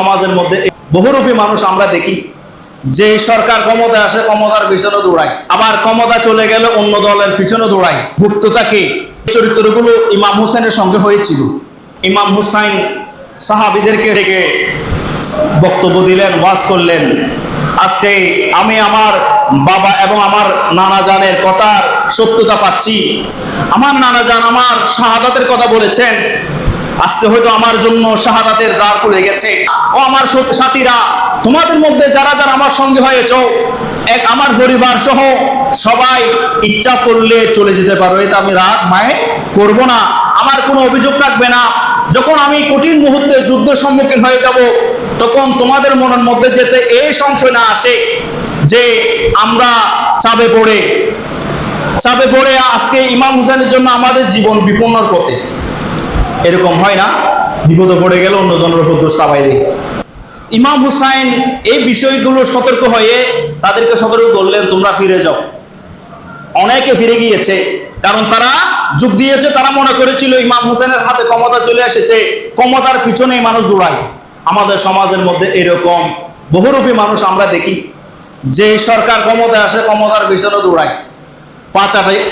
সমাজের মধ্যে বহুরূপী মানুষ আমরা দেখি, যে সরকার ক্ষমতায় আসে ক্ষমতার পিছনে দৌড়ায়, আবার ক্ষমতা চলে গেলে অন্য দলের পিছনে দৌড়ায়। ভুক্ততাকে চরিত্রগুলো ইমাম হুসাইনের সঙ্গে হয়েছিল। ইমাম হুসাইন সাহাবীদেরকে ডেকে বক্তব্য দিলেন, ওয়াজ করলেন। আজকে আমি আমার বাবা এবং আমার নানা জানের কথার সত্যতা পাচ্ছি। আমার নানা জান আমার শাহাদাতের কথা বলেছেন, আজকে হয়তো আমার জন্য শাহাদাতের দ্বার খুলে গেছে। ও আমার সাথীরা, তোমাদের মধ্যে যারা যারা আমার সঙ্গে হয়েছ, এক আমার পরিবার সহ সবাই ইচ্ছা করলে চলে যেতে পারো, এটা আমি রাগ মায়ে করব না, আমার কোনো অভিযোগ থাকবে না। যখন আমি কঠিন মুহূর্তে যুদ্ধের সম্মুখীন হয়ে যাব, তখন তোমাদের মনের মধ্যে যেতে এই সংশয় না আসে যে আমরা চাপে পড়ে আজকে ইমাম হুসাইনের জন্য আমাদের জীবন বিপন্নর পথে। এরকম হয় না, বিপদে পড়ে গেলে অন্য জনের উপর দোষ চাপাই দেয়। ইমাম হুসাইন এই বিষয়গুলো সতর্ক হয়ে তাদেরকে সতর্ক করলেন, তোমরা ফিরে যাও। অনেকে ফিরে গিয়েছে, কারণ তারা যোগ দিয়েছে। তারা মনে করেছিল ইমাম হুসাইনের হাতে ক্ষমতা চলে এসেছে, ক্ষমতার পিছনেই মানুষ জোড়ায়। আমাদের সমাজের মধ্যে এরকম বহুরূপী মানুষ আমরা দেখি, যে সরকার ক্ষমতায় আসে ক্ষমতার পিছনে দৌড়ায়,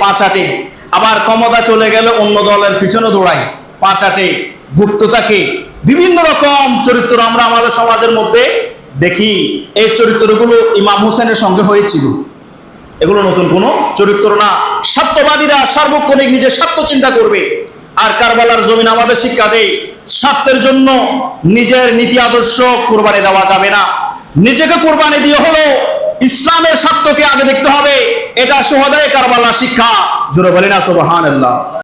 পাঁচাটে, আবার ক্ষমতা চলে গেলে অন্য দলের পিছনে দৌড়ায়, পাঁচাটে। ভুক্ততাকে বিভিন্ন রকম চরিত্র আমরা আমাদের সমাজের মধ্যে দেখি। এই চরিত্রগুলো ইমাম হুসাইনের সঙ্গে হয়েছিল। এগুলো নতুন কোনো চরিত্র না। স্বার্থবাদীরা সার্বক্ষণিক নিজের স্বার্থ চিন্তা করবে। আর কারবালার জমিন আমাদের শিক্ষা দেয়, স্বার্থের জন্য নিজের নীতি আদর্শ কোরবানি দেওয়া যাবে না। নিজেকে কোরবানি দিয়ে হলো ইসলামের স্বার্থকে আগে দেখতে হবে। এটা শুহাদায়ে কারবালার শিক্ষা। জোরে বলেন না সুবহানাল্লাহ।